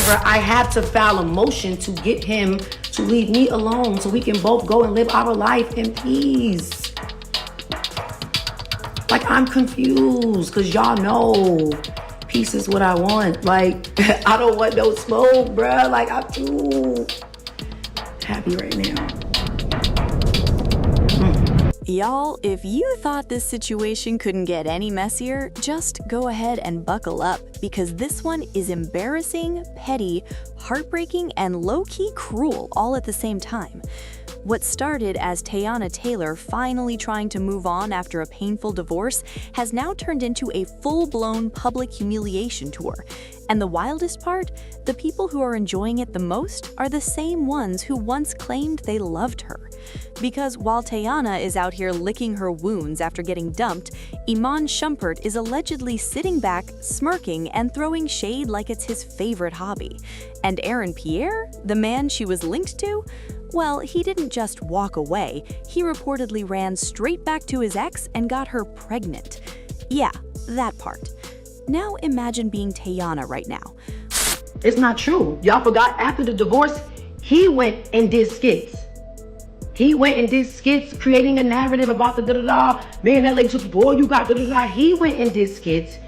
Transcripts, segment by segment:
However, I have to file a motion to get him to leave me alone so we can both go and live our life in peace. Like, I'm confused because y'all know peace is what I want. Like, I don't want no smoke, bruh. Like, I'm too happy right now. Y'all, if you thought this situation couldn't get any messier, just go ahead and buckle up, because this one is embarrassing, petty, heartbreaking, and low-key cruel all at the same time. What started as Teyana Taylor finally trying to move on after a painful divorce has now turned into a full-blown public humiliation tour. And the wildest part, the people who are enjoying it the most are the same ones who once claimed they loved her. Because while Teyana is out here licking her wounds after getting dumped, Iman Shumpert is allegedly sitting back, smirking, and throwing shade like it's his favorite hobby. And Pierre, the man she was linked to, well, he didn't just walk away, he reportedly ran straight back to his ex and got her pregnant. Yeah, that part. Now imagine being Teyana right now. It's not true. Y'all forgot after the divorce, he went and did skits. He went and did skits, creating a narrative about the da-da-da. Man, that lady took, boy, you got da-da-da. He went and did skits.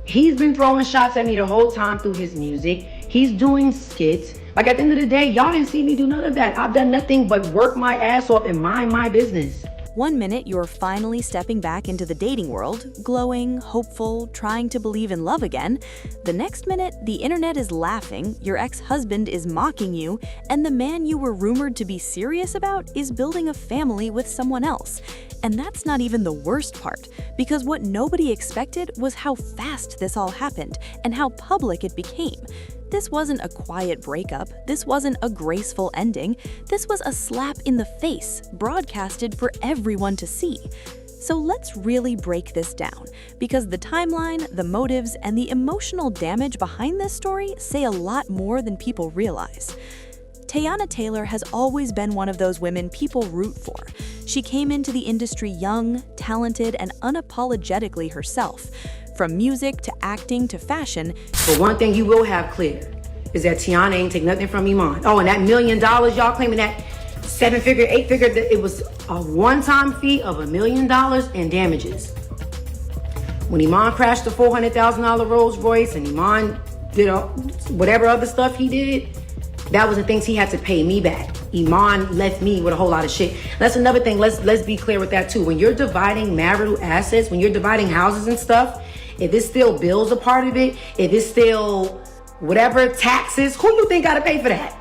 He's been throwing shots at me the whole time through his music. He's doing skits. Like, at the end of the day, y'all didn't see me do none of that. I've done nothing but work my ass off and mind my business. One minute, you're finally stepping back into the dating world, glowing, hopeful, trying to believe in love again. The next minute, the internet is laughing, your ex-husband is mocking you, and the man you were rumored to be serious about is building a family with someone else. And that's not even the worst part, because what nobody expected was how fast this all happened and how public it became. This wasn't a quiet breakup, this wasn't a graceful ending, this was a slap in the face, broadcasted for everyone to see. So let's really break this down, because the timeline, the motives, and the emotional damage behind this story say a lot more than people realize. Teyana Taylor has always been one of those women people root for. She came into the industry young, talented, and unapologetically herself. From music to acting to fashion. But one thing you will have clear is that Teyana ain't take nothing from Iman. Oh, and that $1 million y'all claiming, that 7-figure, 8-figure, it was a one-time fee of $1 million in damages. When Iman crashed the $400,000 Rolls Royce and Iman did whatever other stuff he did, that was the things he had to pay me back. Iman left me with a whole lot of shit. That's another thing. Let's be clear with that too. When you're dividing marital assets, when you're dividing houses and stuff, if it's still bills a part of it, if it's still whatever taxes, who you think gotta pay for that?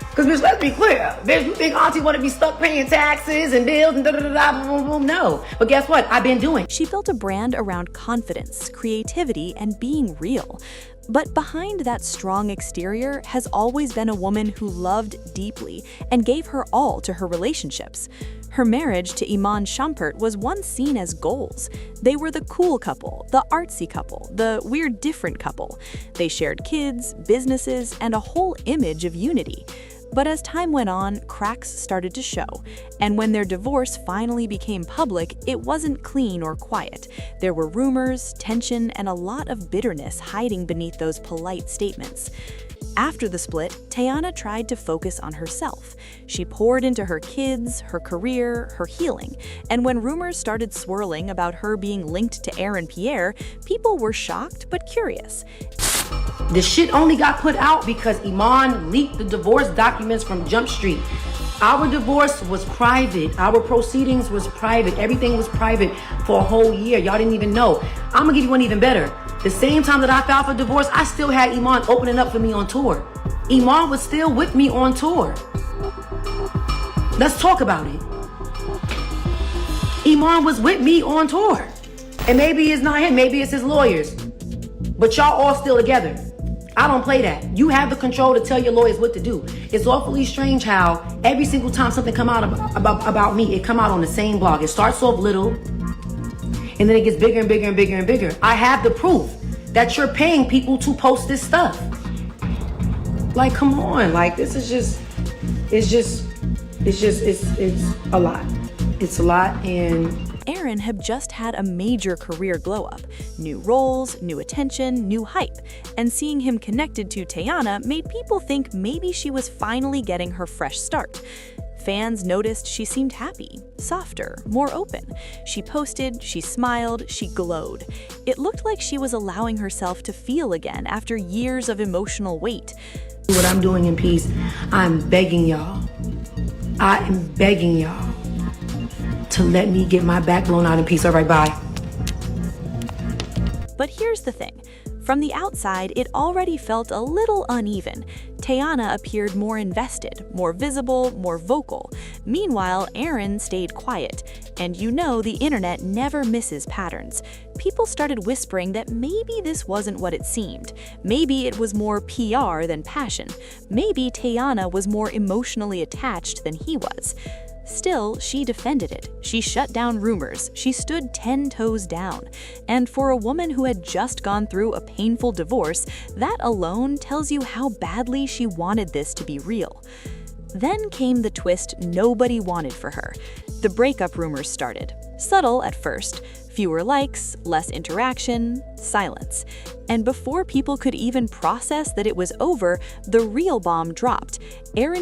Because bitch, let's be clear. Bitch, you think auntie wanna be stuck paying taxes and bills and da-da-da-da, boom, boom, boom? No. But guess what? I've been doing. She built a brand around confidence, creativity, and being real. But behind that strong exterior has always been a woman who loved deeply and gave her all to her relationships. Her marriage to Iman Shumpert was once seen as goals. They were the cool couple, the artsy couple, the weird different couple. They shared kids, businesses, and a whole image of unity. But as time went on, cracks started to show, and when their divorce finally became public, it wasn't clean or quiet. There were rumors, tension, and a lot of bitterness hiding beneath those polite statements. After the split, Teyana tried to focus on herself. She poured into her kids, her career, her healing, and when rumors started swirling about her being linked to Pierre, people were shocked but curious. The shit only got put out because Iman leaked the divorce documents from Jump Street. Our divorce was private. Our proceedings was private. Everything was private for a whole year. Y'all didn't even know. I'm gonna give you one even better. The same time that I filed for divorce, I still had Iman opening up for me on tour. Iman was still with me on tour. Let's talk about it. Iman was with me on tour. And maybe it's not him, maybe it's his lawyers. But y'all all still together. I don't play that. You have the control to tell your lawyers what to do. It's awfully strange how every single time something come out about me, it come out on the same blog. It starts off little, and then it gets bigger and bigger and bigger and bigger. I have the proof that you're paying people to post this stuff. Like, come on. Like, this is just, it's a lot. It's a lot. And Aaron had just had a major career glow-up. New roles, new attention, new hype. And seeing him connected to Teyana made people think maybe she was finally getting her fresh start. Fans noticed she seemed happy, softer, more open. She posted, she smiled, she glowed. It looked like she was allowing herself to feel again after years of emotional weight. What I'm doing in peace, I'm begging y'all. I am begging y'all to let me get my back blown out in peace. All right, bye. But here's the thing. From the outside, it already felt a little uneven. Teyana appeared more invested, more visible, more vocal. Meanwhile, Aaron stayed quiet. And you know the internet never misses patterns. People started whispering that maybe this wasn't what it seemed. Maybe it was more PR than passion. Maybe Teyana was more emotionally attached than he was. Still, she defended it. She shut down rumors. She stood 10 toes down. And for a woman who had just gone through a painful divorce, that alone tells you how badly she wanted this to be real. Then came the twist nobody wanted for her. The breakup rumors started. Subtle at first. Fewer likes, less interaction, silence. And before people could even process that it was over, the real bomb dropped.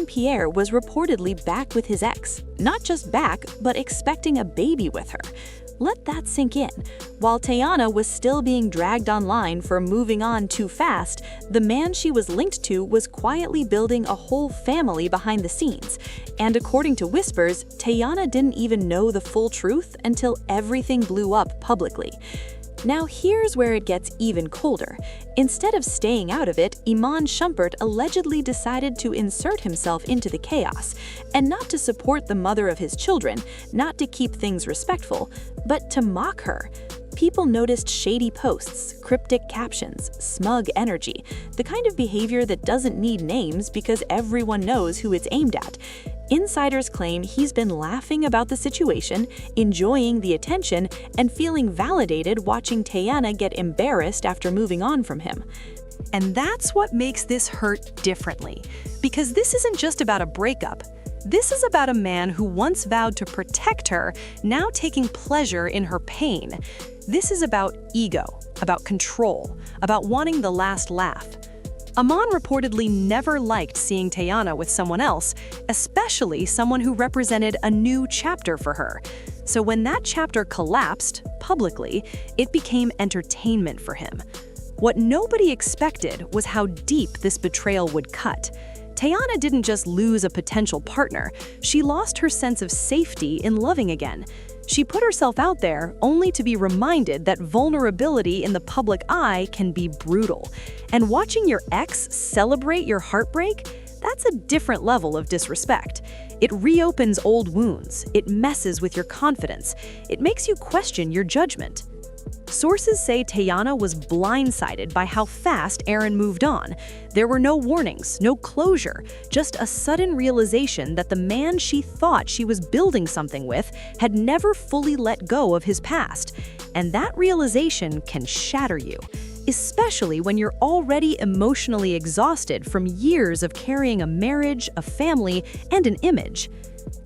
Pierre was reportedly back with his ex. Not just back, but expecting a baby with her. Let that sink in. While Teyana was still being dragged online for moving on too fast, the man she was linked to was quietly building a whole family behind the scenes. And according to whispers, Teyana didn't even know the full truth until everything blew up publicly. Now here's where it gets even colder. Instead of staying out of it, Iman Shumpert allegedly decided to insert himself into the chaos, and not to support the mother of his children, not to keep things respectful, but to mock her. People noticed shady posts, cryptic captions, smug energy, the kind of behavior that doesn't need names because everyone knows who it's aimed at. Insiders claim he's been laughing about the situation, enjoying the attention, and feeling validated watching Teyana get embarrassed after moving on from him. And that's what makes this hurt differently. Because this isn't just about a breakup. This is about a man who once vowed to protect her, now taking pleasure in her pain. This is about ego, about control, about wanting the last laugh. Iman reportedly never liked seeing Teyana with someone else, especially someone who represented a new chapter for her. So when that chapter collapsed, publicly, it became entertainment for him. What nobody expected was how deep this betrayal would cut. Teyana didn't just lose a potential partner, she lost her sense of safety in loving again. She put herself out there only to be reminded that vulnerability in the public eye can be brutal. And watching your ex celebrate your heartbreak, that's a different level of disrespect. It reopens old wounds, it messes with your confidence, it makes you question your judgment. Sources say Teyana was blindsided by how fast Aaron moved on. There were no warnings, no closure, just a sudden realization that the man she thought she was building something with had never fully let go of his past. And that realization can shatter you, especially when you're already emotionally exhausted from years of carrying a marriage, a family, and an image.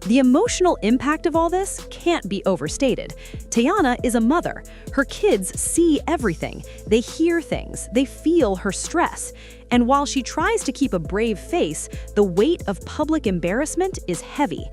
The emotional impact of all this can't be overstated. Teyana is a mother. Her kids see everything. They hear things. They feel her stress. And while she tries to keep a brave face, the weight of public embarrassment is heavy.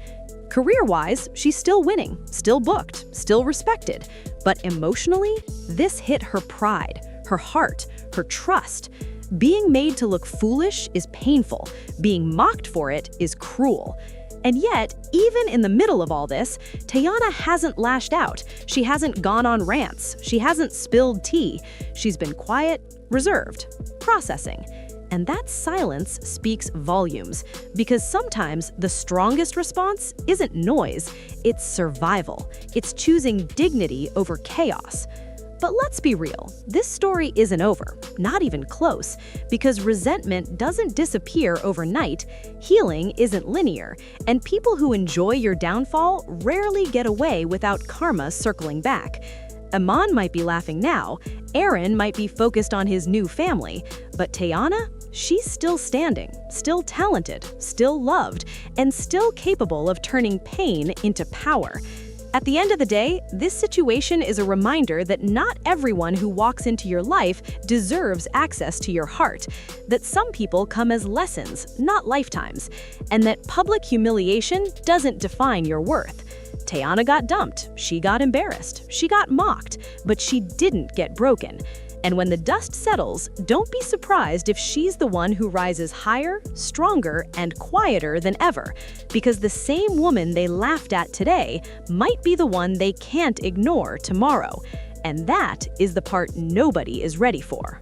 Career-wise, she's still winning, still booked, still respected. But emotionally, this hit her pride, her heart, her trust. Being made to look foolish is painful. Being mocked for it is cruel. And yet, even in the middle of all this, Teyana hasn't lashed out. She hasn't gone on rants. She hasn't spilled tea. She's been quiet, reserved, processing. And that silence speaks volumes, because sometimes the strongest response isn't noise, it's survival. It's choosing dignity over chaos. But let's be real, this story isn't over, not even close, because resentment doesn't disappear overnight, healing isn't linear, and people who enjoy your downfall rarely get away without karma circling back. Iman might be laughing now, Aaron might be focused on his new family, but Teyana, she's still standing, still talented, still loved, and still capable of turning pain into power. At the end of the day, this situation is a reminder that not everyone who walks into your life deserves access to your heart, that some people come as lessons, not lifetimes, and that public humiliation doesn't define your worth. Teyana got dumped, she got embarrassed, she got mocked, but she didn't get broken. And when the dust settles, don't be surprised if she's the one who rises higher, stronger, and quieter than ever, because the same woman they laughed at today might be the one they can't ignore tomorrow. And that is the part nobody is ready for.